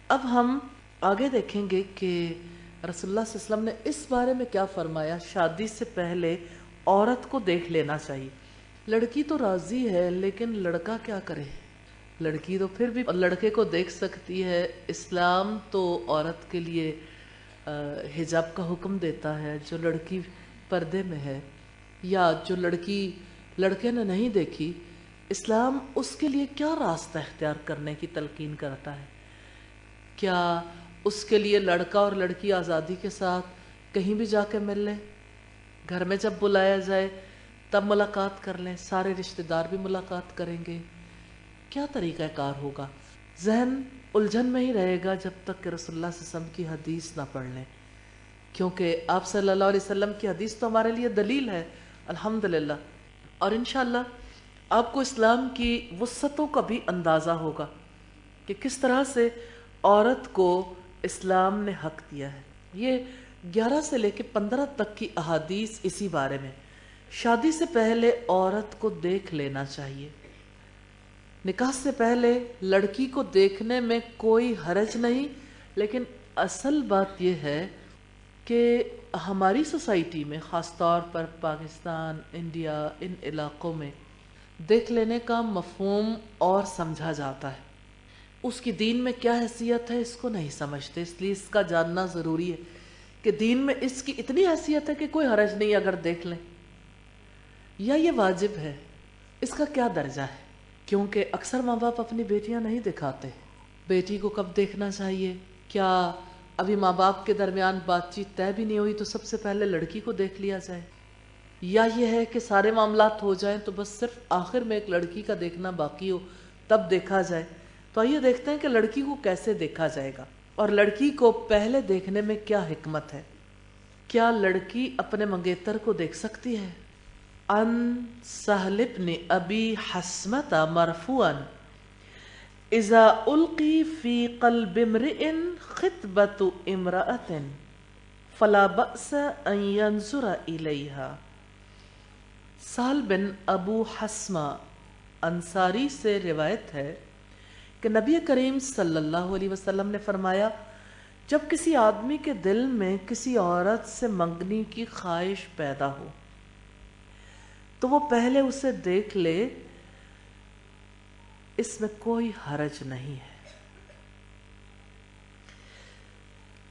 اب ہم آگے دیکھیں گے کہ رسول اللہ صلی اللہ علیہ وسلم نے اس بارے میں کیا فرمایا. شادی سے پہلے عورت کو دیکھ لینا چاہیے. لڑکی تو راضی ہے لیکن لڑکا کیا کرے؟ لڑکی تو پھر بھی لڑکے کو دیکھ سکتی ہے. اسلام تو عورت کے لیے حجاب کا حکم دیتا ہے. جو لڑکی پردے میں ہے یا جو لڑکی لڑکے نے نہیں دیکھی، اسلام اس کے لیے کیا راستہ اختیار کرنے کی تلقین کرتا ہے. کیا اس کے لیے لڑکا اور لڑکی آزادی کے ساتھ کہیں بھی جا کے مل لیں، گھر میں جب بلایا جائے تب ملاقات کر لیں، سارے رشتہ دار بھی ملاقات کریں گے؟ کیا طریقہ کار ہوگا؟ ذہن الجھن میں ہی رہے گا جب تک کہ رسول اللہ صلی اللہ علیہ وسلم کی حدیث نہ پڑھ لیں، کیونکہ آپ صلی اللہ علیہ وسلم کی حدیث تو ہمارے لیے دلیل ہے الحمدللہ. اور انشاءاللہ آپ کو اسلام کی وسعتوں کا بھی اندازہ ہوگا کہ کس طرح سے عورت کو اسلام نے حق دیا ہے. یہ 11 سے لے کے 15 تک کی احادیث اسی بارے میں. شادی سے پہلے عورت کو دیکھ لینا چاہیے. نکاح سے پہلے لڑکی کو دیکھنے میں کوئی حرج نہیں، لیکن اصل بات یہ ہے کہ ہماری سوسائٹی میں، خاص طور پر پاکستان، انڈیا، ان علاقوں میں دیکھ لینے کا مفہوم اور سمجھا جاتا ہے. اس کی دین میں کیا حیثیت ہے اس کو نہیں سمجھتے، اس لیے اس کا جاننا ضروری ہے کہ دین میں اس کی اتنی حیثیت ہے کہ کوئی حرج نہیں اگر دیکھ لیں، یا یہ واجب ہے، اس کا کیا درجہ ہے. کیونکہ اکثر ماں باپ اپنی بیٹیاں نہیں دکھاتے. بیٹی کو کب دیکھنا چاہیے؟ کیا ابھی ماں باپ کے درمیان بات چیت طے بھی نہیں ہوئی تو سب سے پہلے لڑکی کو دیکھ لیا جائے؟ یا یہ ہے کہ سارے معاملات ہو جائیں تو بس صرف آخر میں ایک لڑکی کا دیکھنا باقی ہو تب دیکھا جائے؟ تو آئیے دیکھتے ہیں کہ لڑکی کو کیسے دیکھا جائے گا اور لڑکی کو پہلے دیکھنے میں کیا حکمت ہے. کیا لڑکی اپنے منگیتر کو دیکھ سکتی ہے؟ ان سہل بن ابی حسمۃ مرفوعا اذا القی فی قلب امرئ خطبۃ امرأۃ فلا بأس ان ينظر الیہا. سہل بن ابو حسمہ انصاری سے روایت ہے کہ نبی کریم صلی اللہ علیہ وسلم نے فرمایا، جب کسی آدمی کے دل میں کسی عورت سے منگنی کی خواہش پیدا ہو تو وہ پہلے اسے دیکھ لے، اس میں کوئی حرج نہیں ہے.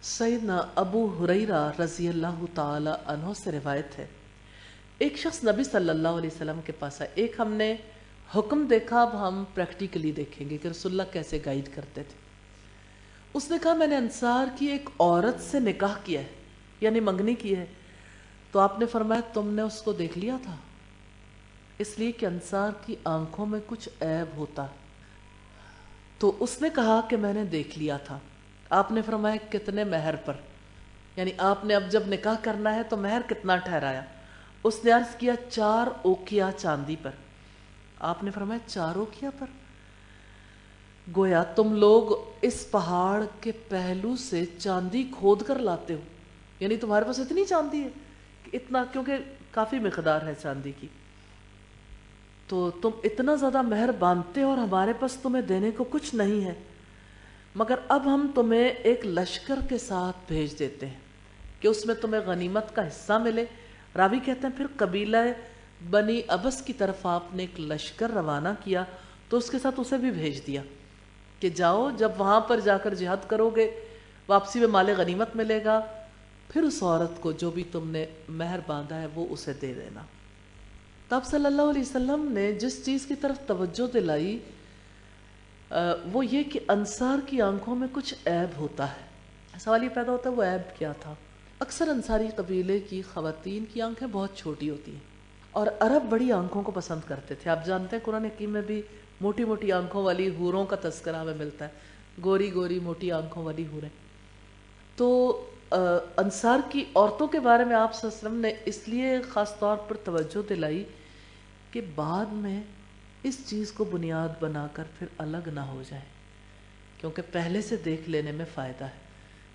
سیدنا ابو ہریرہ رضی اللہ تعالی عنہ سے روایت ہے، ایک شخص نبی صلی اللہ علیہ وسلم کے پاس آئے. ایک ہم نے حکم دیکھا، اب ہم پریکٹیکلی دیکھیں گے کہ رسول اللہ کیسے گائیڈ کرتے تھے. اس نے کہا، میں نے انصار کی ایک عورت سے نکاح کیا ہے، یعنی منگنی کی ہے. تو آپ نے فرمایا، تم نے اس کو دیکھ لیا تھا؟ اس لیے کہ انصار کی آنکھوں میں کچھ عیب ہوتا. تو اس نے کہا کہ میں نے دیکھ لیا تھا. آپ نے فرمایا، کتنے مہر پر؟ یعنی آپ نے اب جب نکاح کرنا ہے تو مہر کتنا ٹھہرایا؟ اس نے عرض کیا 4 اوقیہ چاندی پر. آپ نے فرمایا 4 اوقیہ پر؟ گویا تم لوگ اس پہاڑ کے پہلو سے چاندی کھود کر لاتے ہو، یعنی تمہارے پاس اتنی چاندی ہے کہ اتنا، کیونکہ کافی مقدار ہے چاندی کی، تو تم اتنا زیادہ مہر باندھتے ہو اور ہمارے پاس تمہیں دینے کو کچھ نہیں ہے. مگر اب ہم تمہیں ایک لشکر کے ساتھ بھیج دیتے ہیں کہ اس میں تمہیں غنیمت کا حصہ ملے. راوی کہتے ہیں پھر قبیلہ بنی ابس کی طرف آپ نے ایک لشکر روانہ کیا تو اس کے ساتھ اسے بھی بھیج دیا کہ جاؤ، جب وہاں پر جا کر جہاد کرو گے واپسی میں مال غنیمت ملے گا، پھر اس عورت کو جو بھی تم نے مہر باندھا ہے وہ اسے دے دینا. تب صلی اللہ علیہ وسلم نے جس چیز کی طرف توجہ دلائی وہ یہ کہ انصار کی آنکھوں میں کچھ عیب ہوتا ہے. سوال یہ پیدا ہوتا ہے وہ عیب کیا تھا؟ اکثر انصاری قبیلے کی خواتین کی آنکھیں بہت چھوٹی ہوتی ہیں اور عرب بڑی آنکھوں کو پسند کرتے تھے. آپ جانتے ہیں قرآن حکیم میں بھی موٹی موٹی آنکھوں والی حوروں کا تذکرہ ہمیں ملتا ہے، گوری گوری موٹی آنکھوں والی حوریں. تو انصار کی عورتوں کے بارے میں آپ صلی اللہ علیہ وسلم نے اس لیے خاص طور پر توجہ دلائی کہ بعد میں اس چیز کو بنیاد بنا کر پھر الگ نہ ہو جائے، کیونکہ پہلے سے دیکھ لینے میں فائدہ ہے.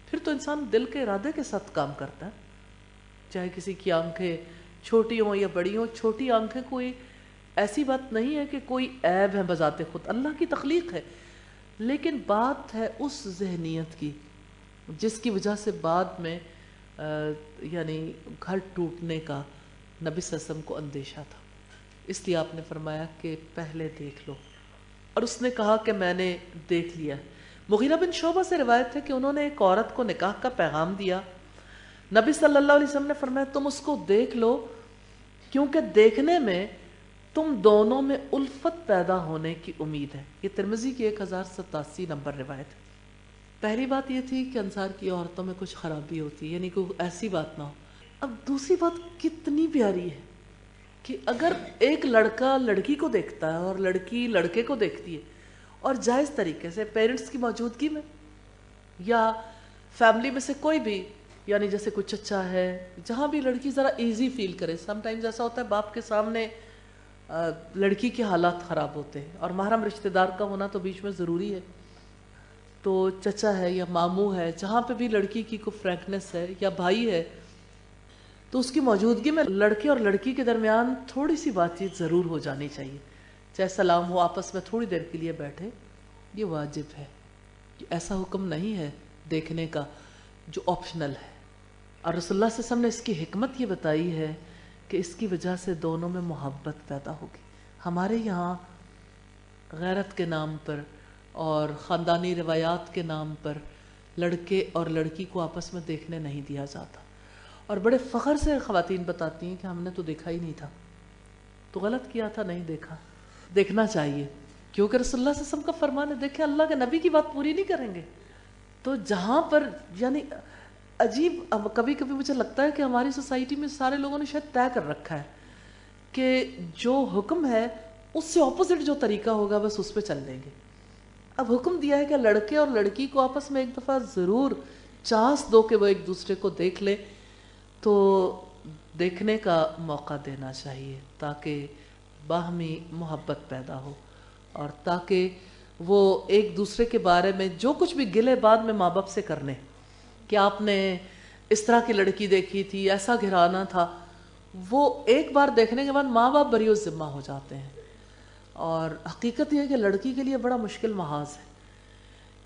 پھر تو انسان دل کے ارادے کے ساتھ کام کرتا ہے، چاہے کسی کی آنکھیں چھوٹی ہوں یا بڑی ہوں. چھوٹی آنکھیں کوئی ایسی بات نہیں ہے کہ کوئی عیب ہے بذات خود، اللہ کی تخلیق ہے. لیکن بات ہے اس ذہنیت کی جس کی وجہ سے بعد میں یعنی گھر ٹوٹنے کا نبی صلی اللہ علیہ وسلم کو اندیشہ تھا، اس لیے آپ نے فرمایا کہ پہلے دیکھ لو، اور اس نے کہا کہ میں نے دیکھ لیا۔ مغیرہ بن شعبہ سے روایت ہے کہ انہوں نے ایک عورت کو نکاح کا پیغام دیا، نبی صلی اللہ علیہ وسلم نے فرمایا تم اس کو دیکھ لو، کیونکہ دیکھنے میں تم دونوں میں الفت پیدا ہونے کی امید ہے۔ یہ ترمذی کی 1087 نمبر روایت ہے۔ پہلی بات یہ تھی کہ انصار کی عورتوں میں کچھ خرابی ہوتی ہے، یعنی کوئی ایسی بات نہ ہو۔ اب دوسری بات کتنی پیاری ہے کہ اگر ایک لڑکا لڑکی کو دیکھتا ہے اور لڑکی لڑکے کو دیکھتی ہے، اور جائز طریقے سے پیرنٹس کی موجودگی میں یا فیملی میں سے کوئی بھی، یعنی جیسے کوئی چچا ہے، جہاں بھی لڑکی ذرا ایزی فیل کرے۔ سم ٹائمز ایسا ہوتا ہے باپ کے سامنے لڑکی کے حالات خراب ہوتے ہیں، اور محرم رشتہ دار کا ہونا تو بیچ میں ضروری ہے، تو چچا ہے یا ماموں ہے، جہاں پہ بھی لڑکی کی کوئی فرینکنس ہے یا بھائی ہے، تو اس کی موجودگی میں لڑکے اور لڑکی کے درمیان تھوڑی سی بات چیت ضرور ہو جانی چاہیے، چاہے سلام ہو، آپس میں تھوڑی دیر کے لیے بیٹھے، یہ واجب ہے۔ ایسا حکم نہیں ہے دیکھنے کا جو آپشنل ہے، اور رسول اللہ صلی اللہ علیہ وسلم نے اس کی حکمت یہ بتائی ہے کہ اس کی وجہ سے دونوں میں محبت پیدا ہوگی۔ ہمارے یہاں غیرت کے نام پر اور خاندانی روایات کے نام پر لڑکے اور لڑکی کو آپس میں دیکھنے نہیں دیا جاتا، اور بڑے فخر سے خواتین بتاتی ہیں کہ ہم نے تو دیکھا ہی نہیں تھا، تو غلط کیا تھا، نہیں دیکھا، دیکھنا چاہیے، کیونکہ رسول اللہ صلی اللہ علیہ وسلم کا فرمان ہے، دیکھیں اللہ کے نبی کی بات پوری نہیں کریں گے۔ تو جہاں پر یعنی عجیب، اب کبھی کبھی مجھے لگتا ہے کہ ہماری سوسائٹی میں سارے لوگوں نے شاید طے کر رکھا ہے کہ جو حکم ہے اس سے اپوزٹ جو طریقہ ہوگا بس اس پہ چل لیں گے۔ اب حکم دیا ہے کہ لڑکے اور لڑکی کو آپس میں ایک دفعہ ضرور چانس دو کہ وہ ایک دوسرے کو دیکھ لے، تو دیکھنے کا موقع دینا چاہیے تاکہ باہمی محبت پیدا ہو، اور تاکہ وہ ایک دوسرے کے بارے میں جو کچھ بھی گلے بعد میں ماں باپ سے کرنے کہ آپ نے اس طرح کی لڑکی دیکھی تھی، ایسا گھرانا تھا، وہ ایک بار دیکھنے کے بعد ماں باپ بری و ذمہ ہو جاتے ہیں۔ اور حقیقت یہ ہے کہ لڑکی کے لیے بڑا مشکل محاذ ہے،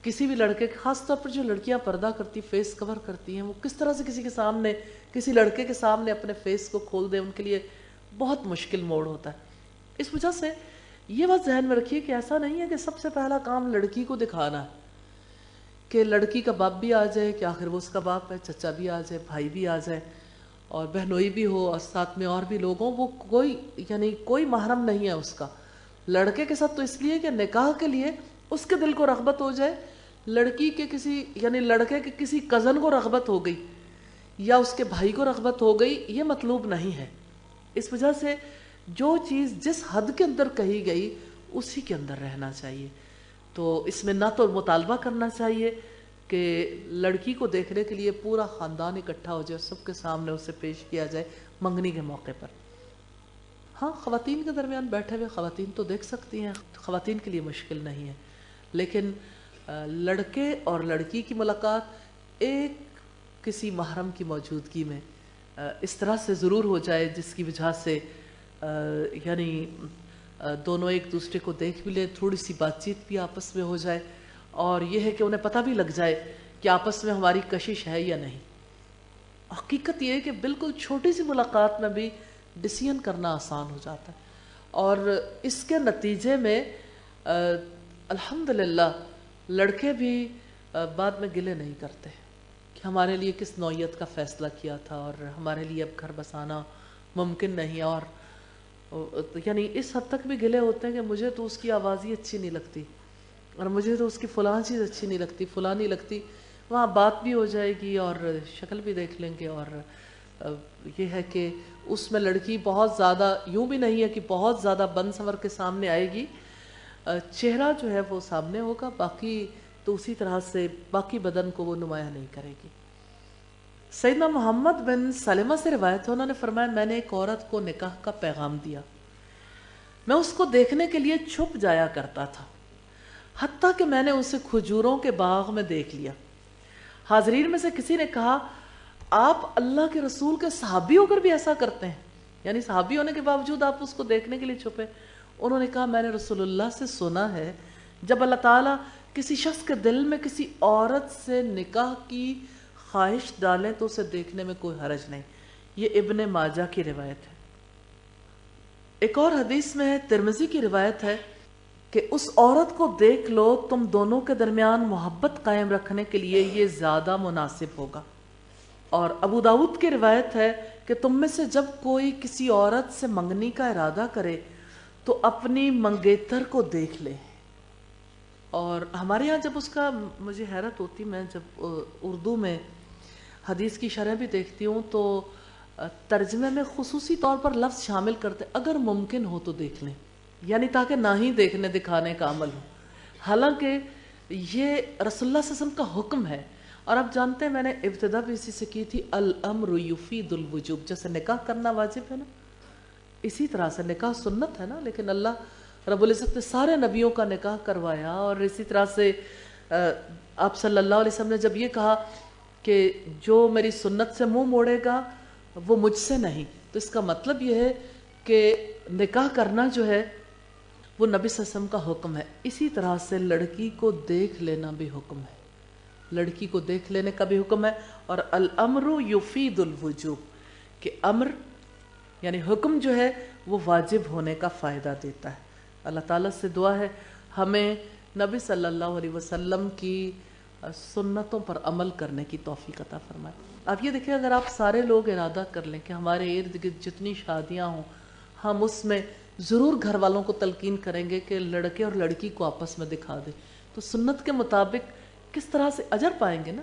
کسی بھی لڑکے، خاص طور پر جو لڑکیاں پردہ کرتی، فیس کور کرتی ہیں، وہ کس طرح سے کسی کے سامنے، کسی لڑکے کے سامنے اپنے فیس کو کھول دیں، ان کے لیے بہت مشکل موڑ ہوتا ہے۔ اس وجہ سے یہ بات ذہن میں رکھیے کہ ایسا نہیں ہے کہ سب سے پہلا کام لڑکی کو دکھانا ہے، کہ لڑکی کا باپ بھی آ جائے، کہ آخر وہ اس کا باپ ہے، چچا بھی آ جائے، بھائی بھی آ جائے، اور بہنوئی بھی ہو، اور ساتھ میں اور بھی لوگ ہوں، وہ کوئی یعنی کوئی محرم نہیں ہے اس کا۔ لڑکے کے ساتھ تو اس لیے کہ نکاح کے لیے اس کے دل کو رغبت ہو جائے، لڑکی کے کسی یعنی لڑکے کے کسی کزن کو رغبت ہو گئی یا اس کے بھائی کو رغبت ہو گئی، یہ مطلوب نہیں ہے۔ اس وجہ سے جو چیز جس حد کے اندر کہی گئی اسی کے اندر رہنا چاہیے۔ تو اس میں نہ تو مطالبہ کرنا چاہیے کہ لڑکی کو دیکھنے کے لیے پورا خاندان اکٹھا ہو جائے، سب کے سامنے اسے پیش کیا جائے منگنی کے موقع پر۔ ہاں، خواتین کے درمیان بیٹھے ہوئے خواتین تو دیکھ سکتی ہیں، خواتین کے لیے مشکل نہیں ہے، لیکن لڑکے اور لڑکی کی ملاقات ایک کسی محرم کی موجودگی میں اس طرح سے ضرور ہو جائے جس کی وجہ سے یعنی دونوں ایک دوسرے کو دیکھ بھی لیں، تھوڑی سی بات چیت بھی آپس میں ہو جائے، اور یہ ہے کہ انہیں پتہ بھی لگ جائے کہ آپس میں ہماری کشش ہے یا نہیں۔ حقیقت یہ ہے کہ بالکل چھوٹی سی ملاقات میں بھی ڈیسیژن کرنا آسان ہو جاتا ہے، اور اس کے نتیجے میں الحمدللہ لڑکے بھی بعد میں گلے نہیں کرتے کہ ہمارے لیے کس نوعیت کا فیصلہ کیا تھا اور ہمارے لیے اب گھر بسانا ممکن نہیں، اور یعنی اس حد تک بھی گلے ہوتے ہیں کہ مجھے تو اس کی آواز ہی اچھی نہیں لگتی، اور مجھے تو اس کی فلاں چیز اچھی نہیں لگتی، فلاں نہیں لگتی، وہاں بات بھی ہو جائے گی اور شکل بھی دیکھ لیں گے، اور یہ ہے کہ اس میں لڑکی بہت زیادہ یوں بھی نہیں ہے کہ بہت زیادہ بن سنور کے سامنے آئے گی، چہرہ جو ہے وہ سامنے ہوگا، باقی تو اسی طرح سے باقی بدن کو وہ نمایاں نہیں کرے گی۔ سیدنا محمد بن سلمہ سے روایت ہے، انہوں نے فرمایا میں نے ایک عورت کو نکاح کا پیغام دیا، میں اس کو دیکھنے کے لیے چھپ جایا کرتا تھا، حتیٰ کہ میں نے اسے کھجوروں کے باغ میں دیکھ لیا۔ حاضرین میں سے کسی نے کہا آپ اللہ کے رسول کے صحابی ہو کر بھی ایسا کرتے ہیں، یعنی صحابی ہونے کے باوجود آپ اس کو دیکھنے کے لیے چھپے؟ انہوں نے کہا میں نے رسول اللہ سے سنا ہے جب اللہ تعالیٰ کسی شخص کے دل میں کسی عورت سے نکاح کی خواہش ڈالیں تو اسے دیکھنے میں کوئی حرج نہیں. یہ ابن ماجہ کی روایت ہے. ایک اور حدیث میں ہے، ترمذی کی روایت ہے کہ اس عورت کو دیکھ لو، تم دونوں کے درمیان محبت قائم رکھنے کے لیے یہ زیادہ مناسب ہوگا. اور ابو داؤد کی روایت ہے کہ تم میں سے جب کوئی کسی عورت سے منگنی کا ارادہ کرے تو اپنی منگیتر کو دیکھ لے. اور ہمارے یہاں جب اس کا مجھے حیرت ہوتی، میں جب اردو میں حدیث کی شرح بھی دیکھتی ہوں تو ترجمے میں خصوصی طور پر لفظ شامل کرتے اگر ممکن ہو تو دیکھ لیں، یعنی تاکہ نہ ہی دیکھنے دکھانے کا عمل ہو. حالانکہ یہ رسول اللہ صلی اللہ علیہ وسلم کا حکم ہے. اور آپ جانتے ہیں میں نے ابتدا بھی اسی سے کی تھی، الامر یفید الوجوب. جیسے نکاح کرنا واجب ہے نا، اسی طرح سے نکاح سنت ہے نا، لیکن اللہ رب العزت نے سارے نبیوں کا نکاح کروایا. اور اسی طرح سے آپ صلی اللہ علیہ وسلم نے جب یہ کہا کہ جو میری سنت سے منہ موڑے گا وہ مجھ سے نہیں، تو اس کا مطلب یہ ہے کہ نکاح کرنا جو ہے وہ نبی صلی اللہ علیہ وسلم کا حکم ہے. اسی طرح سے لڑکی کو دیکھ لینا بھی حکم ہے، لڑکی کو دیکھ لینے کا بھی حکم ہے. اور الامر یفید الوجوب، کہ امر یعنی حکم جو ہے وہ واجب ہونے کا فائدہ دیتا ہے. اللہ تعالیٰ سے دعا ہے ہمیں نبی صلی اللہ علیہ وسلم کی سنتوں پر عمل کرنے کی توفیق عطا فرمائے. آپ یہ دیکھیں، اگر آپ سارے لوگ ارادہ کر لیں کہ ہمارے ارد گرد جتنی شادیاں ہوں ہم اس میں ضرور گھر والوں کو تلقین کریں گے کہ لڑکے اور لڑکی کو آپس میں دکھا دیں، تو سنت کے مطابق کس طرح سے اجر پائیں گے نا،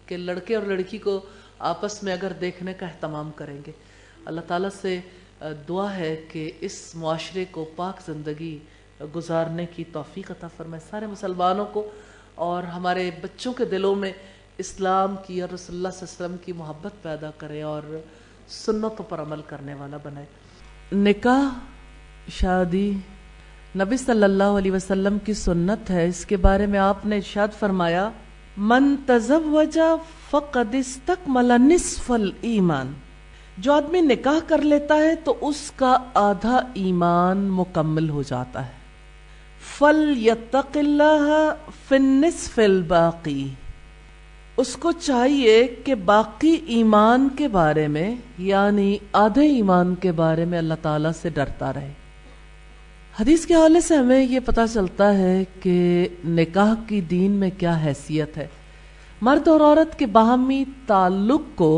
کہ لڑکے اور لڑکی کو آپس میں اگر دیکھنے کا اہتمام کریں گے. اللہ تعالیٰ سے دعا ہے کہ اس معاشرے کو پاک زندگی گزارنے کی توفیق عطا فرمائے سارے مسلمانوں کو، اور ہمارے بچوں کے دلوں میں اسلام کی اور رسول اللہ صلی اللہ علیہ وسلم کی محبت پیدا کرے اور سنتوں پر عمل کرنے والا بنائے. نکاح شادی نبی صلی اللہ علیہ وسلم کی سنت ہے. اس کے بارے میں آپ نے ارشاد فرمایا، من تزوج فقد استکمل نصف الایمان. جو آدمی نکاح کر لیتا ہے تو اس کا آدھا ایمان مکمل ہو جاتا ہے. فَلْيَتَّقِ اللَّهَ فِي النِّصْفِ الْبَاقِي. اس کو چاہیے کہ باقی ایمان کے بارے میں، یعنی آدھے ایمان کے بارے میں اللہ تعالیٰ سے ڈرتا رہے. حدیث کے حوالے سے ہمیں یہ پتہ چلتا ہے کہ نکاح کی دین میں کیا حیثیت ہے. مرد اور عورت کے باہمی تعلق کو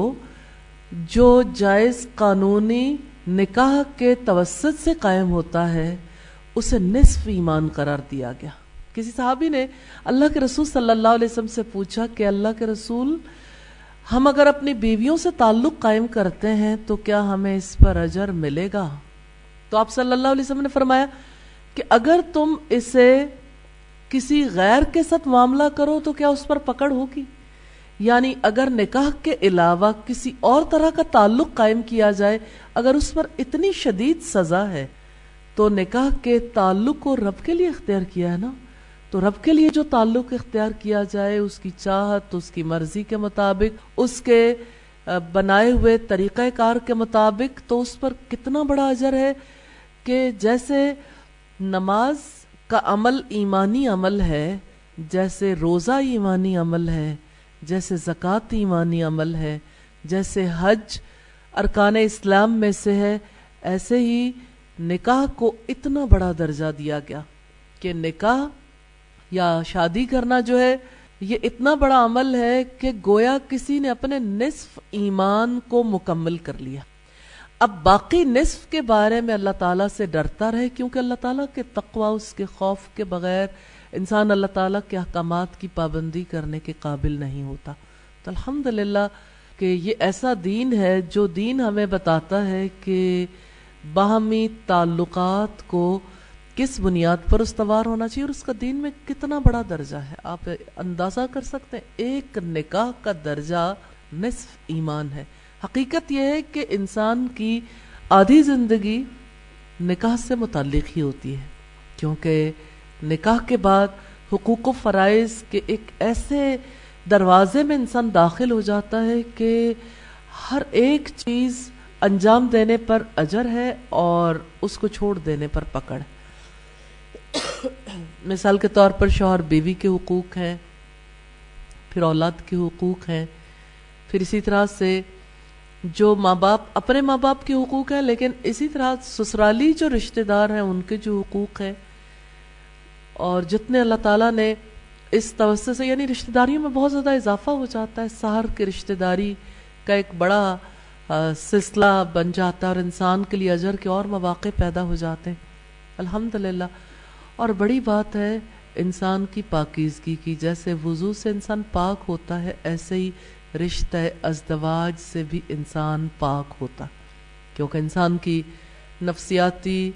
جو جائز قانونی نکاح کے توسط سے قائم ہوتا ہے اسے نصف ایمان قرار دیا گیا. کسی صحابی نے اللہ کے رسول صلی اللہ علیہ وسلم سے پوچھا کہ اللہ کے رسول، ہم اگر اپنی بیویوں سے تعلق قائم کرتے ہیں تو کیا ہمیں اس پر اجر ملے گا؟ تو آپ صلی اللہ علیہ وسلم نے فرمایا کہ اگر تم اسے کسی غیر کے ساتھ معاملہ کرو تو کیا اس پر پکڑ ہوگی؟ یعنی اگر نکاح کے علاوہ کسی اور طرح کا تعلق قائم کیا جائے، اگر اس پر اتنی شدید سزا ہے تو نکاح کے تعلق کو رب کے لیے اختیار کیا ہے نا، تو رب کے لیے جو تعلق اختیار کیا جائے اس کی چاہت، اس کی مرضی کے مطابق، اس کے بنائے ہوئے طریقہ کار کے مطابق، تو اس پر کتنا بڑا اجر ہے کہ جیسے نماز کا عمل ایمانی عمل ہے، جیسے روزہ ایمانی عمل ہے، جیسے زکوٰۃ ایمانی عمل ہے، جیسے حج ارکان اسلام میں سے ہے، ایسے ہی نکاح کو اتنا بڑا درجہ دیا گیا کہ نکاح یا شادی کرنا جو ہے یہ اتنا بڑا عمل ہے کہ گویا کسی نے اپنے نصف ایمان کو مکمل کر لیا. اب باقی نصف کے بارے میں اللہ تعالیٰ سے ڈرتا رہے، کیونکہ اللہ تعالیٰ کے تقوی، اس کے خوف کے بغیر انسان اللہ تعالیٰ کے احکامات کی پابندی کرنے کے قابل نہیں ہوتا. تو الحمدللہ کہ یہ ایسا دین ہے جو دین ہمیں بتاتا ہے کہ باہمی تعلقات کو کس بنیاد پر استوار ہونا چاہیے اور اس کا دین میں کتنا بڑا درجہ ہے. آپ اندازہ کر سکتے ہیں ایک نکاح کا درجہ نصف ایمان ہے. حقیقت یہ ہے کہ انسان کی آدھی زندگی نکاح سے متعلق ہی ہوتی ہے، کیونکہ نکاح کے بعد حقوق و فرائض کے ایک ایسے دروازے میں انسان داخل ہو جاتا ہے کہ ہر ایک چیز انجام دینے پر اجر ہے اور اس کو چھوڑ دینے پر پکڑ ہے. مثال کے طور پر شوہر بیوی کے حقوق ہیں، پھر اولاد کے حقوق ہیں، پھر اسی طرح سے جو ماں باپ اپنے ماں باپ کے حقوق ہیں، لیکن اسی طرح سسرالی جو رشتہ دار ہیں ان کے جو حقوق ہیں، اور جتنے اللہ تعالیٰ نے اس توسط سے، یعنی رشتہ داریوں میں بہت زیادہ اضافہ ہو جاتا ہے، سحر کی رشتہ داری کا ایک بڑا سلسلہ بن جاتا ہے، اور انسان کے لیے اجر کے اور مواقع پیدا ہو جاتے ہیں الحمدللہ۔ اور بڑی بات ہے انسان کی پاکیزگی کی، جیسے وضو سے انسان پاک ہوتا ہے ایسے ہی رشتہ ازدواج سے بھی انسان پاک ہوتا، کیونکہ انسان کی نفسیاتی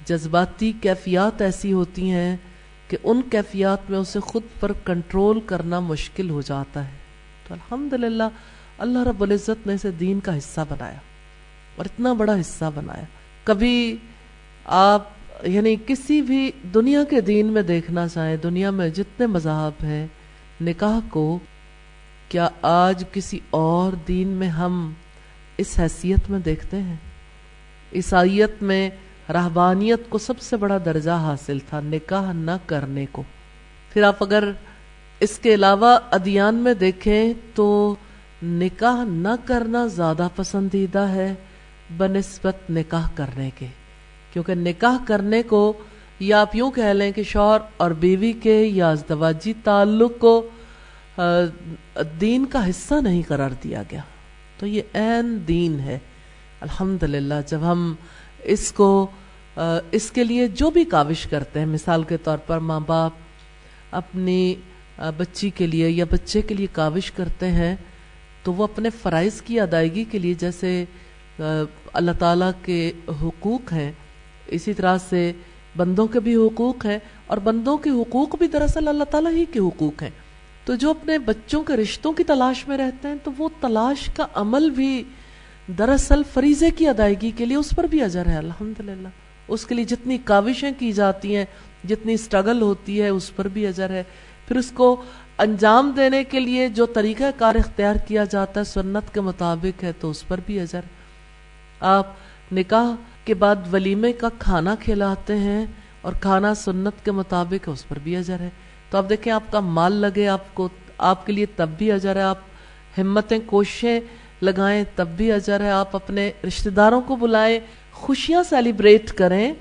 جذباتی کیفیات ایسی ہوتی ہیں کہ ان کیفیات میں اسے خود پر کنٹرول کرنا مشکل ہو جاتا ہے۔ تو الحمدللہ اللہ رب العزت نے اسے دین کا حصہ بنایا، اور اتنا بڑا حصہ بنایا۔ کبھی آپ یعنی کسی بھی دنیا کے دین میں دیکھنا چاہیں، دنیا میں جتنے مذاہب ہیں، نکاح کو کیا آج کسی اور دین میں ہم اس حیثیت میں دیکھتے ہیں؟ عیسائیت میں رہبانیت کو سب سے بڑا درجہ حاصل تھا نکاح نہ کرنے کو۔ پھر آپ اگر اس کے علاوہ ادیان میں دیکھیں تو نکاح نہ کرنا زیادہ پسندیدہ ہے بنسبت نکاح کرنے کے، کیونکہ نکاح کرنے کو یا آپ یوں کہہ لیں کہ شوہر اور بیوی کے یا ازدواجی تعلق کو دین کا حصہ نہیں قرار دیا گیا، تو یہ عین دین ہے الحمدللہ۔ جب ہم اس کو اس کے لیے جو بھی کاوش کرتے ہیں، مثال کے طور پر ماں باپ اپنی بچی کے لیے یا بچے کے لیے کاوش کرتے ہیں، تو وہ اپنے فرائض کی ادائیگی کے لیے جیسے اللہ تعالیٰ کے حقوق ہیں، اسی طرح سے بندوں کے بھی حقوق ہیں، اور بندوں کے حقوق بھی دراصل اللہ تعالیٰ ہی کے حقوق ہیں۔ تو جو اپنے بچوں کے رشتوں کی تلاش میں رہتے ہیں تو وہ تلاش کا عمل بھی دراصل فریضے کی ادائیگی کے لیے اس پر بھی اجر ہے الحمدللہ۔ اس کے لیے جتنی کاوشیں کی جاتی ہیں، جتنی سٹرگل ہوتی ہے، اس پر بھی اجر ہے۔ پھر اس کو انجام دینے کے لیے جو طریقہ کار اختیار کیا جاتا ہے سنت کے مطابق ہے، تو اس پر بھی اجر ہے۔ آپ نکاح کے بعد ولیمے کا کھانا کھلاتے ہیں اور کھانا سنت کے مطابق ہے، اس پر بھی اجر ہے۔ تو آپ دیکھیں، آپ کا مال لگے آپ کے لیے تب بھی اجر ہے، آپ ہمتیں کوششیں لگائیں تب بھی اجر ہے، آپ اپنے رشتہ داروں کو بلائیں، خوشیاں سیلیبریٹ کریں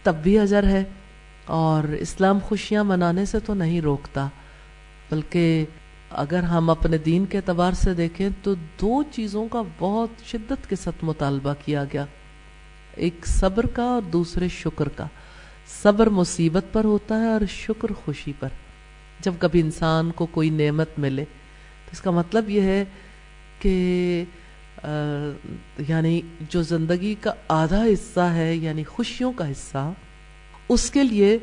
تب بھی اجر ہے۔ اور اسلام خوشیاں منانے سے تو نہیں روکتا، بلکہ اگر ہم اپنے دین کے اعتبار سے دیکھیں تو دو چیزوں کا بہت شدت کے ساتھ مطالبہ کیا گیا، ایک صبر کا اور دوسرے شکر کا۔ صبر مصیبت پر ہوتا ہے اور شکر خوشی پر۔ جب کبھی انسان کو کوئی نعمت ملے تو اس کا مطلب یہ ہے کہ یعنی جو زندگی کا آدھا حصہ ہے، یعنی خوشیوں کا حصہ، اس کے لیے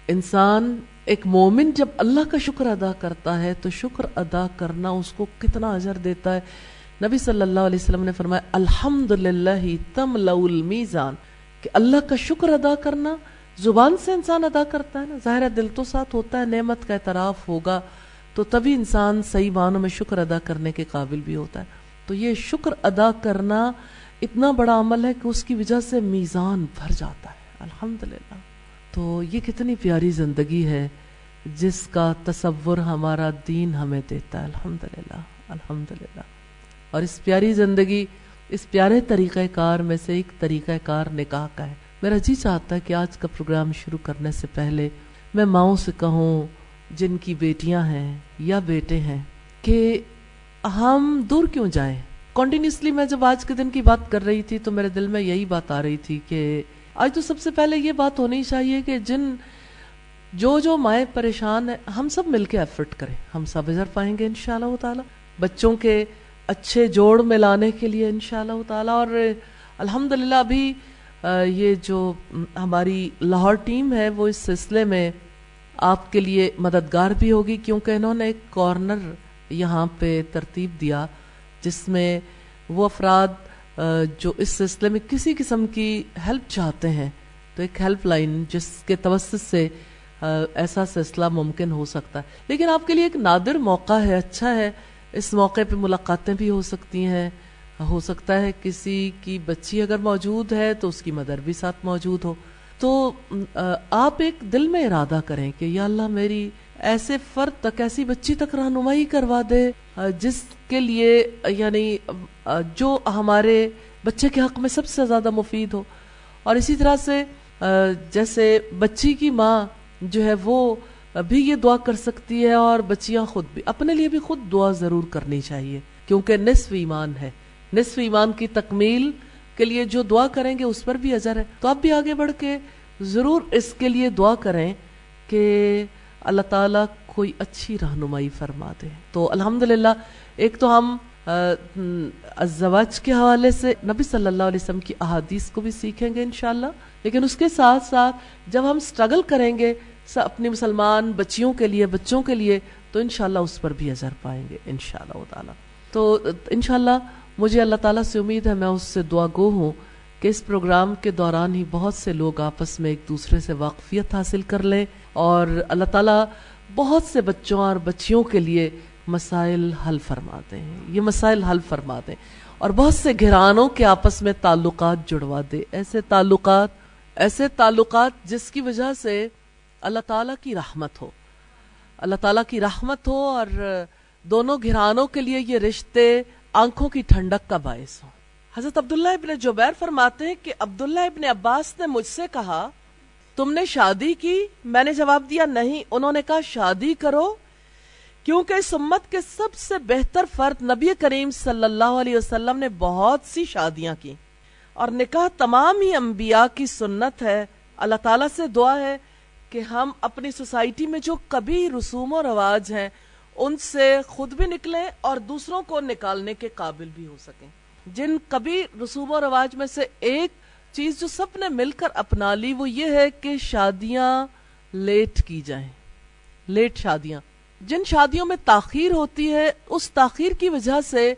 انسان ایک مومن جب اللہ کا شکر ادا کرتا ہے تو شکر ادا کرنا اس کو کتنا اجر دیتا ہے۔ نبی صلی اللہ علیہ وسلم نے فرمایا الحمدللہ تملأ المیزان، کہ اللہ کا شکر ادا کرنا زبان سے انسان ادا کرتا ہے نا، ظاہر ہے دل تو ساتھ ہوتا ہے، نعمت کا اعتراف ہوگا تو تبھی انسان صحیح معنوں میں شکر ادا کرنے کے قابل بھی ہوتا ہے۔ تو یہ شکر ادا کرنا اتنا بڑا عمل ہے کہ اس کی وجہ سے میزان بھر جاتا ہے الحمدللہ۔ تو یہ کتنی پیاری زندگی ہے جس کا تصور ہمارا دین ہمیں دیتا ہے الحمدللہ الحمدللہ۔ اور اس پیاری زندگی، اس پیارے طریقہ کار میں سے ایک طریقہ کار نکاح کا ہے۔ میرا جی چاہتا ہے کہ آج کا پروگرام شروع کرنے سے پہلے میں ماؤں سے کہوں جن کی بیٹیاں ہیں یا بیٹے ہیں کہ ہم دور کیوں جائیں۔ کنٹینیوسلی میں جب آج کے دن کی بات کر رہی تھی تو میرے دل میں یہی بات آ رہی تھی کہ آج تو سب سے پہلے یہ بات ہونی چاہیے کہ جو مائیں پریشان ہیں، ہم سب مل کے ایفرٹ کریں، ہم سب اجر پائیں گے انشاءاللہ تعالی، بچوں کے اچھے جوڑ میں لانے کے لیے انشاءاللہ تعالی۔ اور الحمدللہ ابھی یہ جو ہماری لاہور ٹیم ہے وہ اس سلسلے میں آپ کے لیے مددگار بھی ہوگی، کیونکہ انہوں نے ایک کارنر یہاں پہ ترتیب دیا جس میں وہ افراد جو اس سلسلے میں کسی قسم کی ہیلپ چاہتے ہیں تو ایک ہیلپ لائن جس کے توسط سے ایسا سلسلہ ممکن ہو سکتا ہے۔ لیکن آپ کے لیے ایک نادر موقع ہے، اچھا ہے، اس موقع پہ ملاقاتیں بھی ہو سکتی ہیں، ہو سکتا ہے کسی کی بچی اگر موجود ہے تو اس کی مدر بھی ساتھ موجود ہو، تو آپ ایک دل میں ارادہ کریں کہ یا اللہ میری ایسے فرد تک، ایسی بچی تک رہنمائی کروا دے جس کے لیے یعنی جو ہمارے بچے کے حق میں سب سے زیادہ مفید ہو. اور اسی طرح سے جیسے بچی کی ماں جو ہے وہ بھی یہ دعا کر سکتی ہے، اور بچیاں خود بھی اپنے لیے بھی خود دعا ضرور کرنی چاہیے، کیونکہ نصف ایمان ہے. نصف ایمان کی تکمیل کے لیے جو دعا کریں گے اس پر بھی اجر ہے. تو آپ بھی آگے بڑھ کے ضرور اس کے لیے دعا کریں کہ اللہ تعالیٰ کوئی اچھی رہنمائی فرما دے. تو الحمدللہ ایک تو ہم الزواج کے حوالے سے نبی صلی اللہ علیہ وسلم کی احادیث کو بھی سیکھیں گے انشاءاللہ، لیکن اس کے ساتھ ساتھ جب ہم سٹرگل کریں گے اپنی مسلمان بچیوں کے لیے، بچوں کے لیے، تو انشاءاللہ اس پر بھی اجر پائیں گے انشاءاللہ تعالی. تو انشاءاللہ مجھے اللہ تعالیٰ سے امید ہے، میں اس سے دعا گو ہوں کہ اس پروگرام کے دوران ہی بہت سے لوگ آپس میں ایک دوسرے سے واقفیت حاصل کر لیں، اور اللہ تعالیٰ بہت سے بچوں اور بچیوں کے لیے مسائل حل فرما دیں، یہ مسائل حل فرما دیں، اور بہت سے گھرانوں کے آپس میں تعلقات جڑوا دے، ایسے تعلقات جس کی وجہ سے اللہ تعالیٰ کی رحمت ہو، اللہ تعالیٰ کی رحمت ہو، اور دونوں گھرانوں کے لیے یہ رشتے آنکھوں کی ٹھنڈک کا باعث ہو. حضرت عبداللہ ابن جبیر فرماتے ہیں کہ عبداللہ ابن عباس نے مجھ سے کہا تم نے شادی کی؟ میں نے جواب دیا نہیں. انہوں نے کہا شادی کرو، کیونکہ اس امت کے سب سے بہتر فرد نبی کریم صلی اللہ علیہ وسلم نے بہت سی شادیاں کی، اور نکاح تمام ہی انبیاء کی سنت ہے. اللہ تعالیٰ سے دعا ہے کہ ہم اپنی سوسائٹی میں جو کبھی رسوم و رواج ہیں ان سے خود بھی نکلیں اور دوسروں کو نکالنے کے قابل بھی ہو سکیں. جن کبھی رسوم و رواج میں سے ایک چیز جو سب نے مل کر اپنا لی وہ یہ ہے کہ شادیاں لیٹ کی جائیں، لیٹ شادیاں. جن شادیوں میں تاخیر ہوتی ہے اس تاخیر کی وجہ سے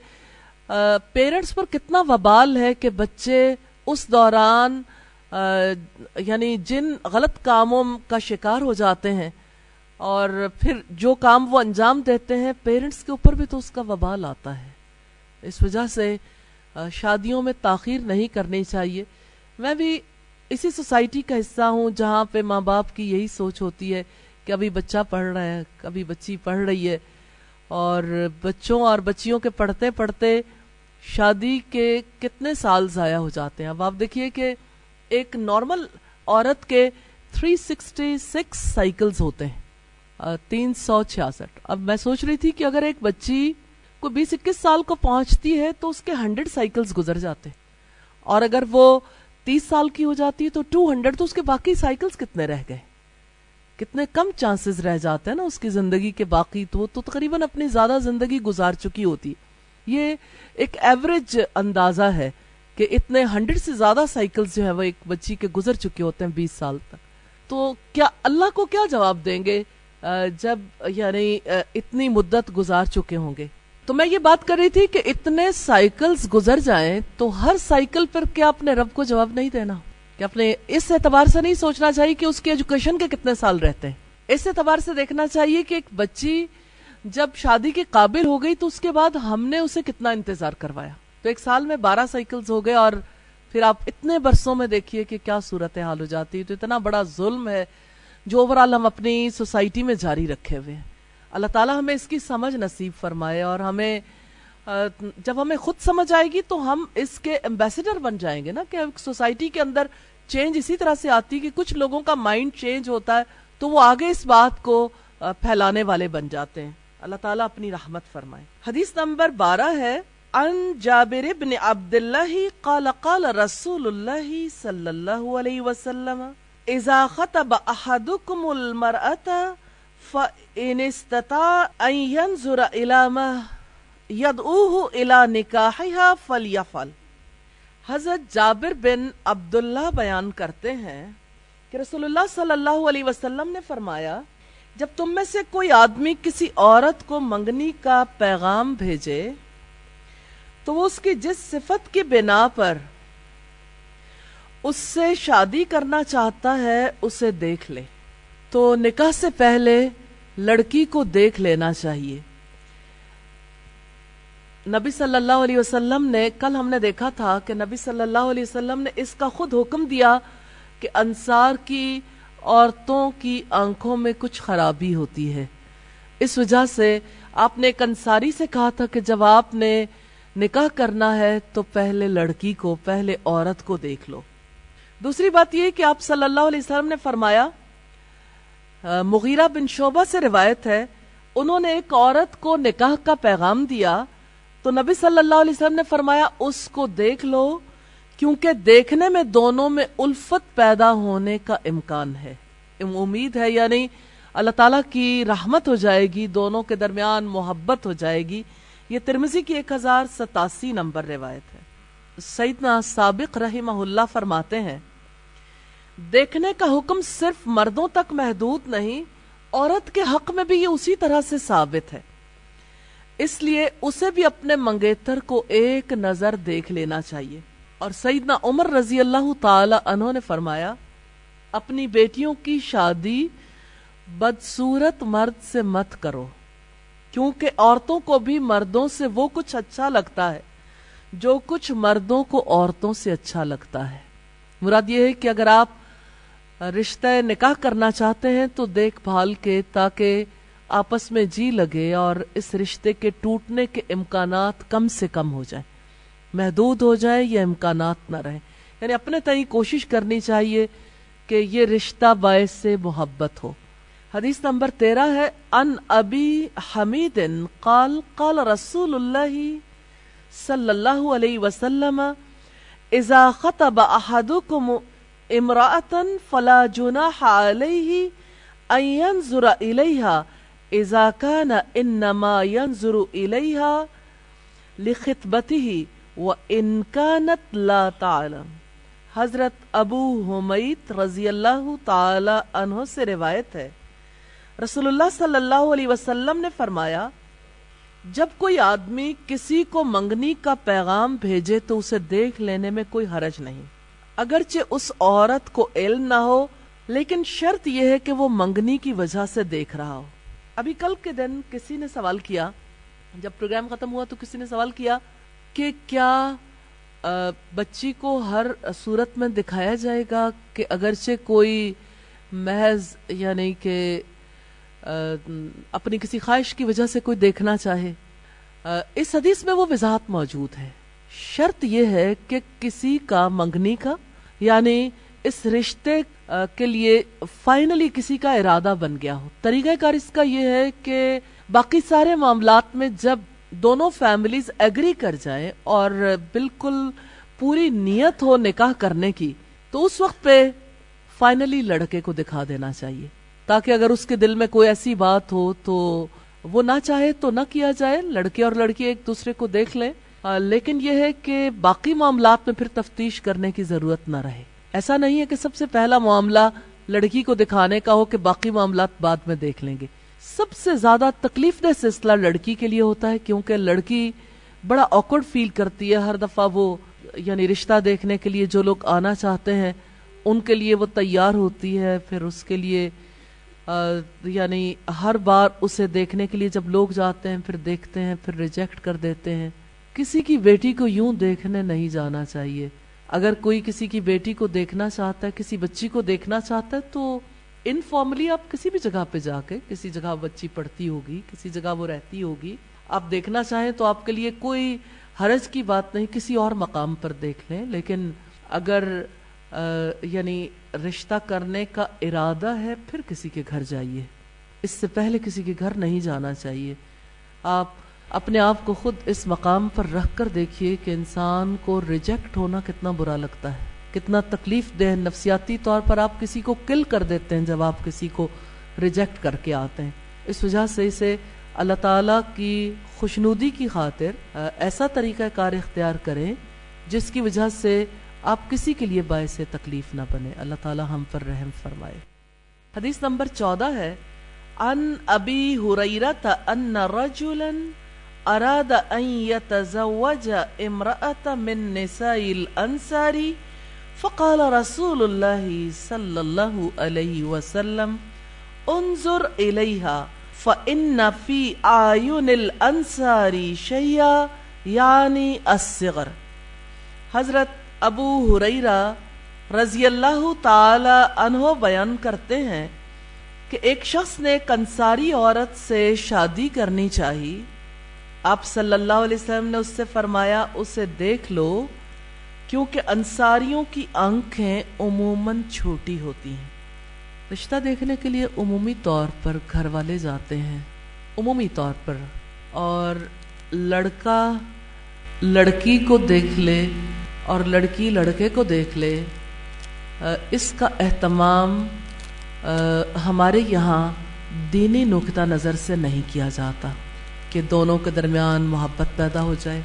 پیرنٹس پر کتنا وبال ہے کہ بچے اس دوران یعنی جن غلط کاموں کا شکار ہو جاتے ہیں، اور پھر جو کام وہ انجام دیتے ہیں پیرنٹس کے اوپر بھی تو اس کا وبال آتا ہے. اس وجہ سے شادیوں میں تاخیر نہیں کرنی چاہیے. میں بھی اسی سوسائٹی کا حصہ ہوں جہاں پہ ماں باپ کی یہی سوچ ہوتی ہے کہ ابھی بچہ پڑھ رہا ہے، کبھی بچی پڑھ رہی ہے، اور بچوں اور بچیوں کے پڑھتے پڑھتے شادی کے کتنے سال ضائع ہو جاتے ہیں. اب آپ دیکھیے کہ ایک نارمل عورت کے 366 سائیکلز ہوتے ہیں، 366. اب میں سوچ رہی تھی کہ اگر ایک بچی کو 20-21 سال کو پہنچتی ہے تو اس کے 100 سائیکلز گزر جاتے ہیں، اور اگر وہ 30 سال کی ہو جاتی ہے تو 200، تو اس کے باقی سائیکلز کتنے رہ گئے، کتنے کم چانسز رہ جاتے ہیں نا اس کی زندگی کے باقی. تو تقریباً اپنی زیادہ زندگی گزار چکی ہوتی. یہ ایک ایوریج اندازہ ہے کہ اتنے 100 سے زیادہ سائیکلز جو ہے وہ ایک بچی کے گزر چکے ہوتے ہیں 20 سال تک. تو کیا اللہ کو کیا جواب دیں گے جب یعنی اتنی مدت گزار چکے ہوں گے. تو میں یہ بات کر رہی تھی کہ اتنے سائیکلز گزر جائیں تو ہر سائیکل پر کیا اپنے رب کو جواب نہیں دینا، کہ اپنے اس اعتبار سے نہیں سوچنا چاہیے کہ اس کے ایجوکیشن کے کتنے سال رہتے ہیں. اس اعتبار سے دیکھنا چاہیے کہ ایک بچی جب شادی کے قابل ہو گئی تو اس کے بعد ہم نے اسے کتنا انتظار کروایا. تو 1 سال میں 12 سائیکلز ہو گئے، اور پھر آپ اتنے برسوں میں دیکھیے کہ کیا صورتحال ہو جاتی ہے. تو اتنا بڑا ظلم ہے جو اوورآل ہم اپنی سوسائٹی میں جاری رکھے ہوئے ہیں. اللہ تعالیٰ ہمیں اس کی سمجھ نصیب فرمائے، اور ہمیں جب ہمیں خود سمجھ آئے گی تو ہم اس کے ایمبیسڈر بن جائیں گے نا، کہ سوسائٹی کے اندر چینج اسی طرح سے آتی کہ کچھ لوگوں کا مائنڈ چینج ہوتا ہے تو وہ آگے اس بات کو پھیلانے والے بن جاتے ہیں. اللہ تعالیٰ اپنی رحمت فرمائے. حدیث نمبر 12 ہے، عن جابر بن عبداللہ قال قال رسول اللہ صلی اللہ علیہ وسلم اذا خطب احدکم المرأة فإن استطاع ان ينظر الى ما يدعوه الى نکاحها فليفعل. حضرت جابر بن عبداللہ بیان کرتے ہیں کہ رسول اللہ صلی اللہ علیہ وسلم نے فرمایا، جب تم میں سے کوئی آدمی کسی عورت کو منگنی کا پیغام بھیجے تو وہ اس کی جس صفت کی بنا پر اس سے شادی کرنا چاہتا ہے اسے دیکھ لے. تو نکاح سے پہلے لڑکی کو دیکھ لینا چاہیے. نبی صلی اللہ علیہ وسلم نے، کل ہم نے دیکھا تھا کہ نبی صلی اللہ علیہ وسلم نے اس کا خود حکم دیا کہ انصار کی عورتوں کی آنکھوں میں کچھ خرابی ہوتی ہے، اس وجہ سے آپ نے ایک انصاری سے کہا تھا کہ جب آپ نے نکاح کرنا ہے تو پہلے لڑکی کو، پہلے عورت کو دیکھ لو۔ دوسری بات یہ کہ آپ صلی اللہ علیہ وسلم نے فرمایا، مغیرہ بن شعبہ سے روایت ہے، انہوں نے ایک عورت کو نکاح کا پیغام دیا تو نبی صلی اللہ علیہ وسلم نے فرمایا اس کو دیکھ لو، کیونکہ دیکھنے میں دونوں میں الفت پیدا ہونے کا امکان ہے، امید ہے، یعنی اللہ تعالیٰ کی رحمت ہو جائے گی، دونوں کے درمیان محبت ہو جائے گی۔ یہ ترمذی کی 1087 نمبر روایت ہے۔ سیدنا سابق رحمہ اللہ فرماتے ہیں، دیکھنے کا حکم صرف مردوں تک محدود نہیں، عورت کے حق میں بھی یہ اسی طرح سے ثابت ہے، اس لیے اسے بھی اپنے منگیتر کو ایک نظر دیکھ لینا چاہیے۔ اور سیدنا عمر رضی اللہ تعالی عنہ نے فرمایا، اپنی بیٹیوں کی شادی بدصورت مرد سے مت کرو، کیونکہ عورتوں کو بھی مردوں سے وہ کچھ اچھا لگتا ہے جو کچھ مردوں کو عورتوں سے اچھا لگتا ہے۔ مراد یہ ہے کہ اگر آپ رشتہ نکاح کرنا چاہتے ہیں تو دیکھ بھال کے، تاکہ آپس میں جی لگے اور اس رشتے کے ٹوٹنے کے امکانات کم سے کم ہو جائیں، محدود ہو جائیں یا امکانات نہ رہیں، یعنی اپنے تئیں کوشش کرنی چاہیے کہ یہ رشتہ باعث محبت ہو۔ حدیث نمبر 13 ہے، ان ابی حمید قال قال رسول اللہ صلی اللہ علیہ وسلم اذا خطب احدکم امرأة فلا جناح علیہ ان ينظر الیہا اذا كان انما ينظر الیہا لخطبته وان كانت لا تعلم۔ حضرت ابو حمید رضی اللہ تعالی عنہ سے روایت ہے، رسول اللہ صلی اللہ علیہ وسلم نے فرمایا، جب کوئی آدمی کسی کو منگنی کا پیغام بھیجے تو اسے دیکھ لینے میں کوئی حرج نہیں، اگرچہ اس عورت کو علم نہ ہو، لیکن شرط یہ ہے کہ وہ منگنی کی وجہ سے دیکھ رہا ہو۔ ابھی کل کے دن کسی نے سوال کیا، جب پروگرام ختم ہوا تو کسی نے سوال کیا کہ کیا بچی کو ہر صورت میں دکھایا جائے گا کہ اگرچہ کوئی محض یعنی کہ اپنی کسی خواہش کی وجہ سے کوئی دیکھنا چاہے؟ اس حدیث میں وہ وضاحت موجود ہے، شرط یہ ہے کہ کسی کا منگنی کا یعنی اس رشتے کے لیے فائنلی کسی کا ارادہ بن گیا ہو۔ طریقہ کار اس کا یہ ہے کہ باقی سارے معاملات میں جب دونوں فیملیز ایگری کر جائیں اور بالکل پوری نیت ہو نکاح کرنے کی، تو اس وقت پہ فائنلی لڑکے کو دکھا دینا چاہیے، تاکہ اگر اس کے دل میں کوئی ایسی بات ہو تو وہ نہ چاہے تو نہ کیا جائے، لڑکے اور لڑکی ایک دوسرے کو دیکھ لیں، لیکن یہ ہے کہ باقی معاملات میں پھر تفتیش کرنے کی ضرورت نہ رہے۔ ایسا نہیں ہے کہ سب سے پہلا معاملہ لڑکی کو دکھانے کا ہو کہ باقی معاملات بعد میں دیکھ لیں گے۔ سب سے زیادہ تکلیف دہ سلسلہ لڑکی کے لیے ہوتا ہے، کیونکہ لڑکی بڑا آکورڈ فیل کرتی ہے ہر دفعہ، وہ یعنی رشتہ دیکھنے کے لیے جو لوگ آنا چاہتے ہیں ان کے لیے وہ تیار ہوتی ہے، پھر اس کے لیے یعنی ہر بار اسے دیکھنے کے لیے جب لوگ جاتے ہیں پھر دیکھتے ہیں، پھر ریجیکٹ کر دیتے ہیں۔ کسی کی بیٹی کو یوں دیکھنے نہیں جانا چاہیے۔ اگر کوئی کسی کی بیٹی کو دیکھنا چاہتا ہے، کسی بچی کو دیکھنا چاہتا ہے، تو انفارملی آپ کسی بھی جگہ پہ جا کے، کسی جگہ بچی پڑھتی ہوگی، کسی جگہ وہ رہتی ہوگی، آپ دیکھنا چاہیں تو آپ کے لیے کوئی حرج کی بات نہیں، کسی اور مقام پر دیکھ لیں۔ لیکن اگر یعنی رشتہ کرنے کا ارادہ ہے پھر کسی کے گھر جائیے، اس سے پہلے کسی کے گھر نہیں جانا چاہیے۔ آپ اپنے آپ کو خود اس مقام پر رکھ کر دیکھیے کہ انسان کو ریجیکٹ ہونا کتنا برا لگتا ہے، کتنا تکلیف دہ، نفسیاتی طور پر آپ کسی کو کل کر دیتے ہیں جب آپ کسی کو ریجیکٹ کر کے آتے ہیں۔ اس وجہ سے اسے اللہ تعالیٰ کی خوشنودی کی خاطر ایسا طریقہ کار اختیار کریں جس کی وجہ سے آپ کسی کے لیے باعث تکلیف نہ بنے۔ اللہ تعالیٰ ہم پر رحم فرمائے۔ حدیث نمبر 14 ہے، عن ابی ہریرہ ان رجلا اراد ان يتزوج امرأة من نساء الانصار فقال رسول اللہ صلی اللہ علیہ وسلم انظر الیہا فإن فی اعین الانصار شیئا یعنی الصغر۔ حضرت ابو ہریرہ رضی اللہ تعالی عنہ بیان کرتے ہیں کہ ایک شخص نے ایک انصاری عورت سے شادی کرنی چاہی. آپ صلی اللہ علیہ وسلم نے اس سے فرمایا اسے دیکھ لو کیونکہ انصاریوں کی آنکھیں عموماً چھوٹی ہوتی ہیں. رشتہ دیکھنے کے لیے عمومی طور پر گھر والے جاتے ہیں عمومی طور پر, اور لڑکا لڑکی کو دیکھ لے اور لڑکی لڑکے کو دیکھ لے, اس کا اہتمام ہمارے یہاں دینی نقطہ نظر سے نہیں کیا جاتا کہ دونوں کے درمیان محبت پیدا ہو جائے,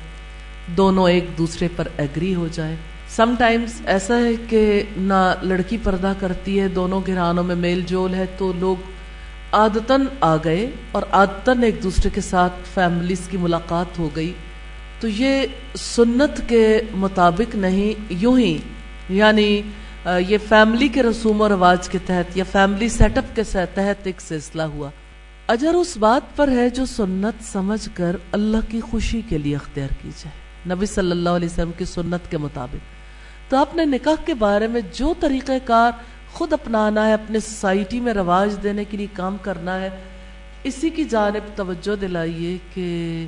دونوں ایک دوسرے پر ایگری ہو جائے. سم ٹائمز ایسا ہے کہ نہ لڑکی پردہ کرتی ہے, دونوں گھرانوں میں میل جول ہے, تو لوگ عادتاً آ گئے اور عادتاً ایک دوسرے کے ساتھ فیملیز کی ملاقات ہو گئی. تو یہ سنت کے مطابق نہیں, یوں ہی یعنی یہ فیملی کے رسوم و رواج کے تحت یا فیملی سیٹ اپ کے تحت ایک سلسلہ ہوا. اجر اس بات پر ہے جو سنت سمجھ کر اللہ کی خوشی کے لیے اختیار کی جائے, نبی صلی اللہ علیہ وسلم کی سنت کے مطابق. تو آپ نے نکاح کے بارے میں جو طریقہ کار خود اپنانا ہے, اپنے سوسائٹی میں رواج دینے کے لیے کام کرنا ہے, اسی کی جانب توجہ دلائیے کہ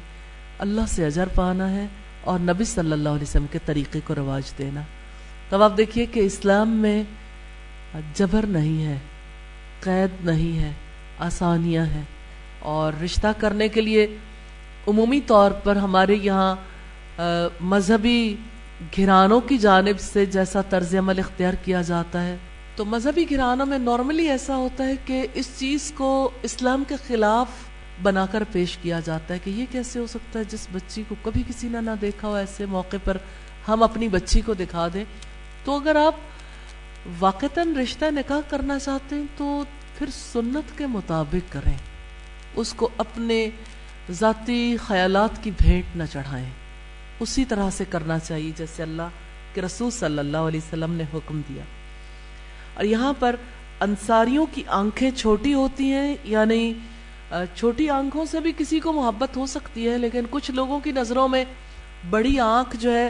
اللہ سے اجر پانا ہے اور نبی صلی اللہ علیہ وسلم کے طریقے کو رواج دینا. تب آپ دیکھیے کہ اسلام میں جبر نہیں ہے, قید نہیں ہے, آسانیاں ہیں, اور رشتہ کرنے کے لیے عمومی طور پر ہمارے یہاں مذہبی گھرانوں کی جانب سے جیسا طرز عمل اختیار کیا جاتا ہے, تو مذہبی گھرانوں میں نارملی ایسا ہوتا ہے کہ اس چیز کو اسلام کے خلاف بنا کر پیش کیا جاتا ہے کہ یہ کیسے ہو سکتا ہے, جس بچی کو کبھی کسی نے نہ دیکھا ہو ایسے موقع پر ہم اپنی بچی کو دکھا دیں. تو اگر آپ واقعتاً رشتہ نکاح کرنا چاہتے ہیں تو پھر سنت کے مطابق کریں, اس کو اپنے ذاتی خیالات کی بھیٹ نہ چڑھائیں, اسی طرح سے کرنا چاہیے جیسے اللہ کے رسول صلی اللہ علیہ وسلم نے حکم دیا. اور یہاں پر انصاریوں کی آنکھیں چھوٹی ہوتی ہیں, یعنی چھوٹی آنکھوں سے بھی کسی کو محبت ہو سکتی ہے, لیکن کچھ لوگوں کی نظروں میں بڑی آنکھ جو ہے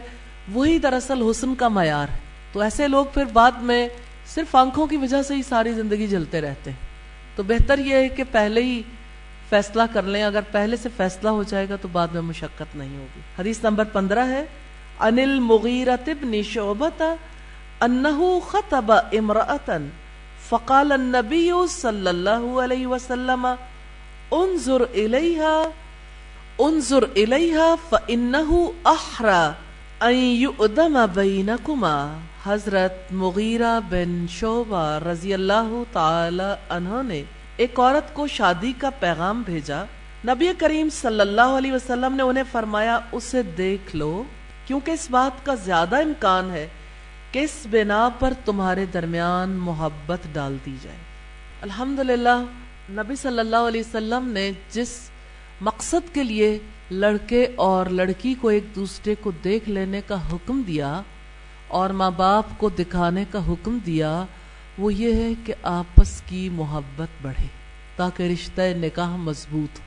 وہی دراصل حسن کا معیار ہے. تو ایسے لوگ پھر بعد میں صرف آنکھوں کی وجہ سے ہی ساری زندگی جلتے رہتے ہیں. تو بہتر یہ ہے کہ پہلے ہی فیصلہ کر لیں, اگر پہلے سے فیصلہ ہو جائے گا تو بعد میں مشقت نہیں ہوگی. حدیث نمبر 15 ہے, عن المغیرۃ بن شعبۃ انہ خطب امرأۃ فقال النبی صلی اللہ علیہ وسلم انظر الیہا فانہ احری ان یؤدم بینکما. حضرت مغیرہ بن شعبہ رضی اللہ تعالی عنہ نے ایک عورت کو شادی کا پیغام بھیجا. نبی کریم صلی اللہ علیہ وسلم نے انہیں فرمایا اسے دیکھ لو کیونکہ اس بات کا زیادہ امکان ہے کہ اس بنا پر تمہارے درمیان محبت ڈال دی جائے. الحمدللہ نبی صلی اللہ علیہ وسلم نے جس مقصد کے لیے لڑکے اور لڑکی کو ایک دوسرے کو دیکھ لینے کا حکم دیا اور ماں باپ کو دکھانے کا حکم دیا, وہ یہ ہے کہ آپس کی محبت بڑھے تاکہ رشتہ نکاح مضبوط ہو.